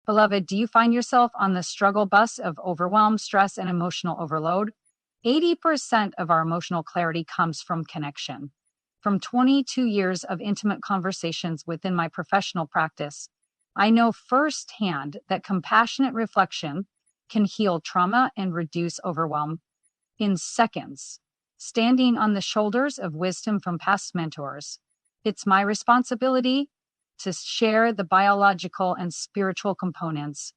Beloved, do you find yourself on the struggle bus of overwhelm, stress, and emotional overload? 80% of our emotional clarity comes from connection. From 22 years of intimate conversations within my professional practice, I know firsthand that compassionate reflection can heal trauma and reduce overwhelm in seconds. Standing on the shoulders of wisdom from past mentors, it's my responsibility to share the biological and spiritual components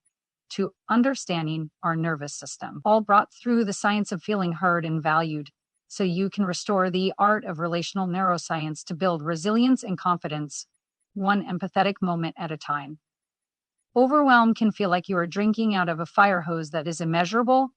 to understanding our nervous system, all brought through the science of feeling heard and valued, so you can restore the art of relational neuroscience to build resilience and confidence, one empathetic moment at a time. Overwhelm can feel like you are drinking out of a fire hose that is immeasurable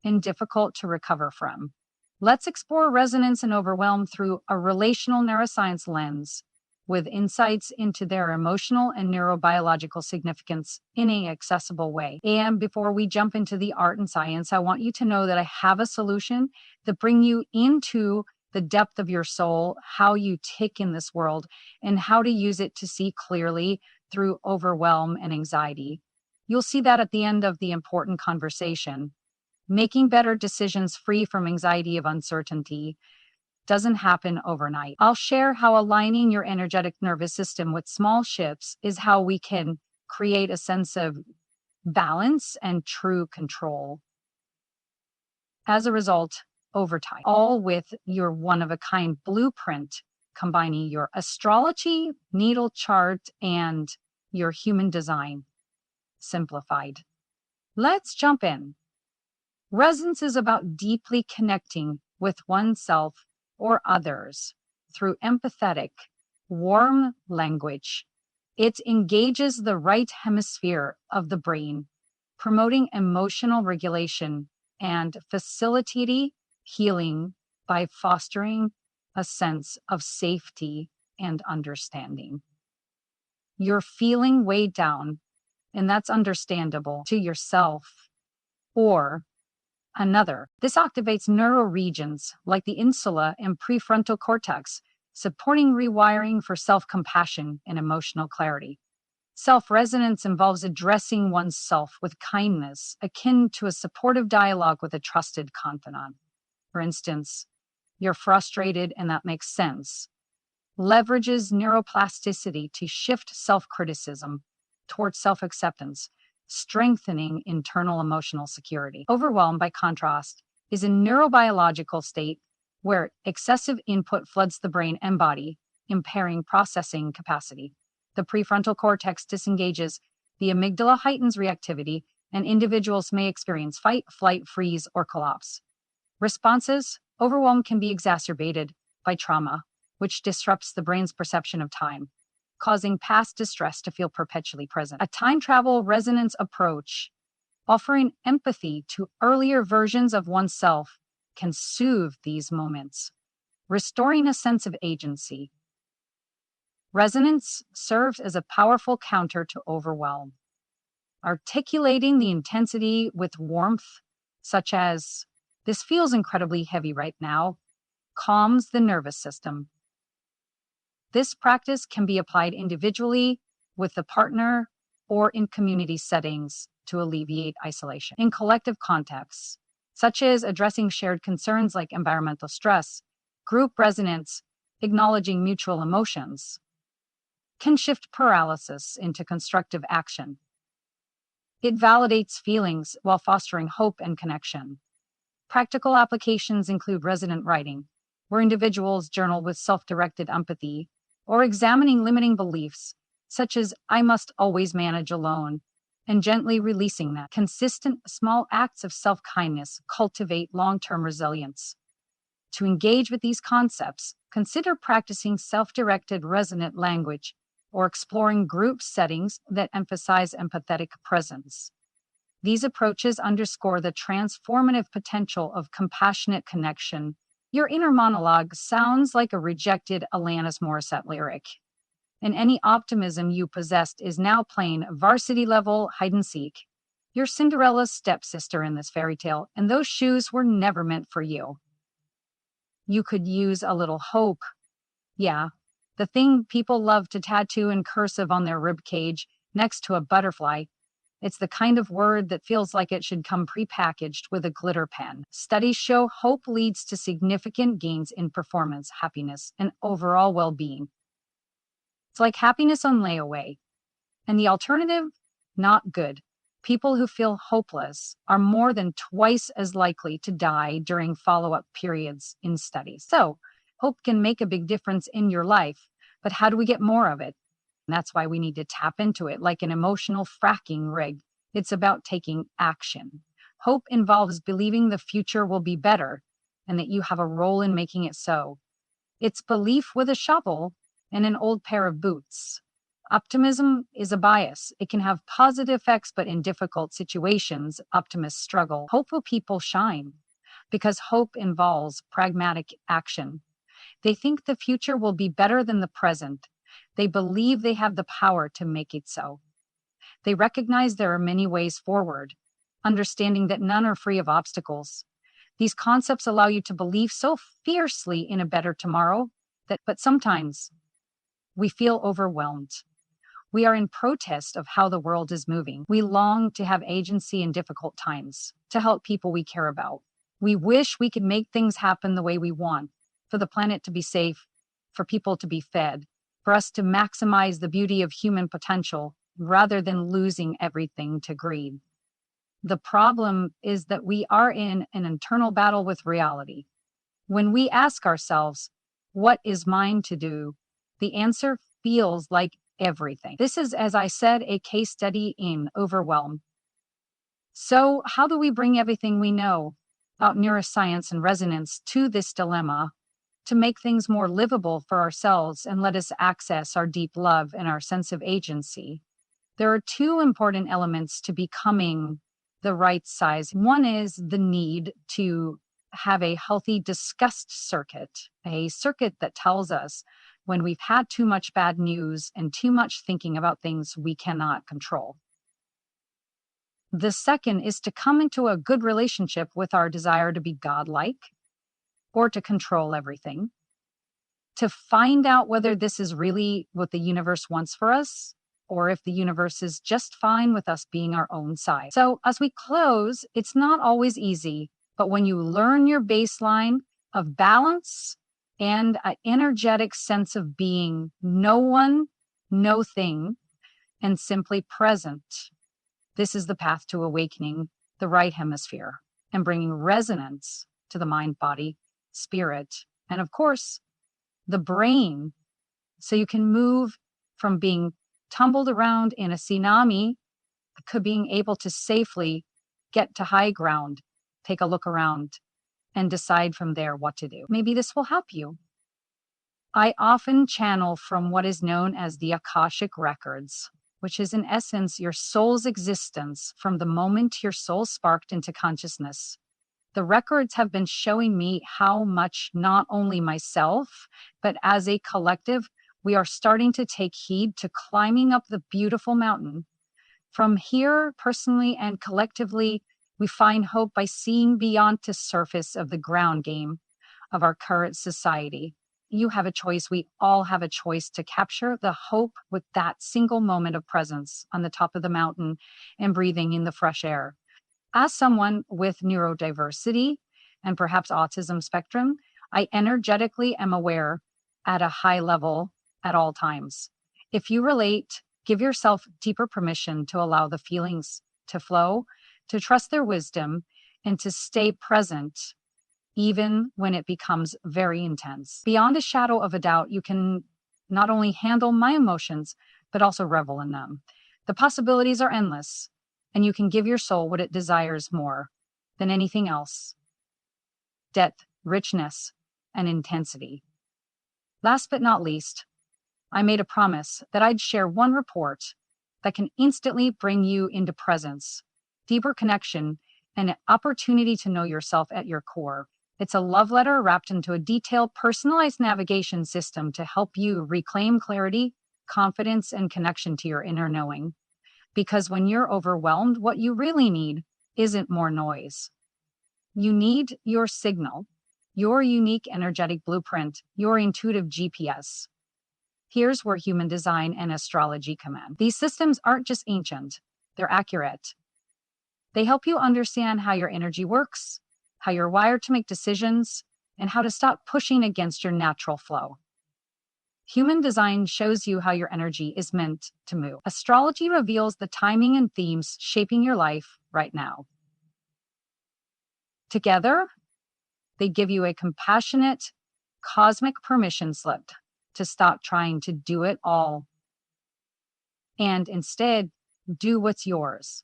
and difficult to recover from. Let's explore resonance and overwhelm through a relational neuroscience lens, with insights into their emotional and neurobiological significance in an accessible way. And before we jump into the art and science, I want you to know that I have a solution that brings you into the depth of your soul, how you tick in this world, and how to use it to see clearly through overwhelm and anxiety. You'll see that at the end of the important conversation. Making better decisions free from anxiety of uncertainty doesn't happen overnight. I'll share how aligning your energetic nervous system with small shifts is how we can create a sense of balance and true control. As a result, over time, all with your one-of-a-kind blueprint, combining your astrology, natal chart, and your human design simplified. Let's jump in. Resonance is about deeply connecting with oneself or others through empathetic, warm language. It engages the right hemisphere of the brain, promoting emotional regulation and facilitating healing by fostering a sense of safety and understanding. You're feeling weighed down, and that's understandable, to yourself or another. This activates neuroregions like the insula and prefrontal cortex, supporting rewiring for self-compassion and emotional clarity. Self-resonance involves addressing oneself with kindness, akin to a supportive dialogue with a trusted confidant. For instance, you're frustrated and that makes sense. Leverages neuroplasticity to shift self-criticism towards self-acceptance, strengthening internal emotional security. Overwhelm, by contrast, is a neurobiological state where excessive input floods the brain and body, impairing processing capacity. The prefrontal cortex disengages, the amygdala heightens reactivity, and individuals may experience fight, flight, freeze, or collapse. Responses: overwhelm can be exacerbated by trauma, which disrupts the brain's perception of time, causing past distress to feel perpetually present. A time travel resonance approach, offering empathy to earlier versions of oneself, can soothe these moments, restoring a sense of agency. Resonance serves as a powerful counter to overwhelm, articulating the intensity with warmth, such as, "This feels incredibly heavy right now," calms the nervous system. This practice can be applied individually, with a partner, or in community settings to alleviate isolation. In collective contexts, such as addressing shared concerns like environmental stress, group resonance, acknowledging mutual emotions, can shift paralysis into constructive action. It validates feelings while fostering hope and connection. Practical applications include resonant writing, where individuals journal with self-directed empathy, or examining limiting beliefs, such as "I must always manage alone," and gently releasing that. Consistent small acts of self-kindness cultivate long-term resilience. To engage with these concepts, consider practicing self-directed resonant language or exploring group settings that emphasize empathetic presence. These approaches underscore the transformative potential of compassionate connection. Your inner monologue sounds like a rejected Alanis Morissette lyric, and any optimism you possessed is now playing varsity-level hide-and-seek. You're Cinderella's stepsister in this fairy tale, and those shoes were never meant for you. You could use a little hope. Yeah, the thing people love to tattoo in cursive on their rib cage next to a butterfly. It's the kind of word that feels like it should come prepackaged with a glitter pen. Studies show hope leads to significant gains in performance, happiness, and overall well being. It's like happiness on layaway. And the alternative, not good. People who feel hopeless are more than twice as likely to die during follow up periods in studies. So, hope can make a big difference in your life, but how do we get more of it? And that's why we need to tap into it like an emotional fracking rig. It's about taking action. Hope involves believing the future will be better and that you have a role in making it so. It's belief with a shovel and an old pair of boots. Optimism is a bias. It can have positive effects, but in difficult situations, optimists struggle. Hopeful people shine because hope involves pragmatic action. They think the future will be better than the present. They believe they have the power to make it so. They recognize there are many ways forward, understanding that none are free of obstacles. These concepts allow you to believe so fiercely in a better tomorrow but sometimes we feel overwhelmed. We are in protest of how the world is moving. We long to have agency in difficult times, to help people we care about. We wish we could make things happen the way we want, for the planet to be safe, for people to be fed, for us to maximize the beauty of human potential rather than losing everything to greed. The problem is that we are in an internal battle with reality. When we ask ourselves, what is mine to do? The answer feels like everything. This is, as I said, a case study in Overwhelm. So, how do we bring everything we know about neuroscience and resonance to this dilemma to make things more livable for ourselves and let us access our deep love and our sense of agency? There are two important elements to becoming the right size. One is the need to have a healthy disgust circuit, a circuit that tells us when we've had too much bad news and too much thinking about things we cannot control. The second is to come into a good relationship with our desire to be godlike or to control everything, to find out whether this is really what the universe wants for us or if the universe is just fine with us being our own size. So as we close, it's not always easy, but when you learn your baseline of balance and an energetic sense of being no one, no thing, and simply present, this is the path to awakening the right hemisphere and bringing resonance to the mind, body, spirit, and of course, the brain, so you can move from being tumbled around in a tsunami to being able to safely get to high ground, take a look around, and decide from there what to do. Maybe this will help you. I often channel from what is known as the Akashic Records, which is in essence your soul's existence from the moment your soul sparked into consciousness. The records have been showing me how much not only myself, but as a collective, we are starting to take heed to climbing up the beautiful mountain. From here, personally and collectively, we find hope by seeing beyond the surface of the ground game of our current society. You have a choice. We all have a choice to capture the hope with that single moment of presence on the top of the mountain and breathing in the fresh air. As someone with neurodiversity and perhaps autism spectrum, I energetically am aware at a high level at all times. If you relate, give yourself deeper permission to allow the feelings to flow, to trust their wisdom, and to stay present even when it becomes very intense. Beyond a shadow of a doubt, you can not only handle my emotions, but also revel in them. The possibilities are endless, and you can give your soul what it desires more than anything else: depth, richness, and intensity. Last but not least, I made a promise that I'd share one report that can instantly bring you into presence, deeper connection, and an opportunity to know yourself at your core. It's a love letter wrapped into a detailed, personalized navigation system to help you reclaim clarity, confidence, and connection to your inner knowing. Because when you're overwhelmed, what you really need isn't more noise. You need your signal, your unique energetic blueprint, your intuitive GPS. Here's where human design and astrology come in. These systems aren't just ancient. they're accurate. They help you understand how your energy works, how you're wired to make decisions, and how to stop pushing against your natural flow. Human design shows you how your energy is meant to move. Astrology reveals the timing and themes shaping your life right now. Together, they give you a compassionate, cosmic permission slip to stop trying to do it all and instead do what's yours.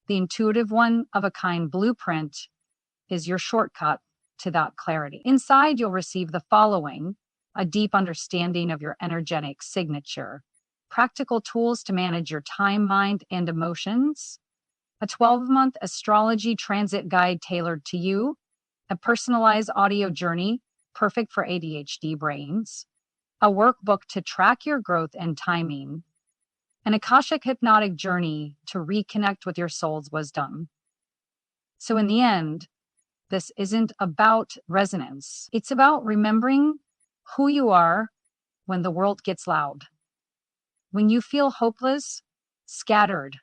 The intuitive one of a kind blueprint is your shortcut to that clarity. Inside, you'll receive the following: a deep understanding of your energetic signature, practical tools to manage your time, mind, and emotions, a 12-month astrology transit guide tailored to you, a personalized audio journey perfect for ADHD brains, a workbook to track your growth and timing, an Akashic hypnotic journey to reconnect with your soul's wisdom. So in the end, this isn't about resonance. It's about remembering who you are when the world gets loud. When you feel hopeless, scattered,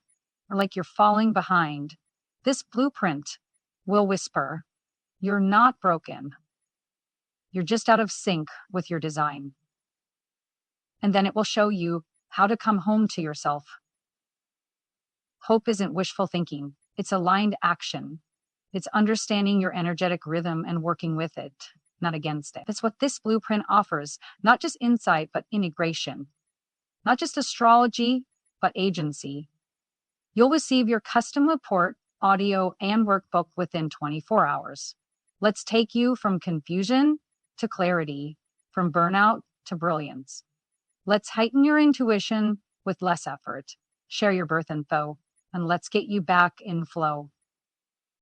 or like you're falling behind, this blueprint will whisper, "You're not broken. You're just out of sync with your design." And then it will show you how to come home to yourself. Hope isn't wishful thinking. It's aligned action. It's understanding your energetic rhythm and working with it, not against it. That's what this blueprint offers, not just insight, but integration. Not just astrology, but agency. You'll receive your custom report, audio, and workbook within 24 hours. Let's take you from confusion to clarity, from burnout to brilliance. Let's heighten your intuition with less effort. Share your birth info, and let's get you back in flow.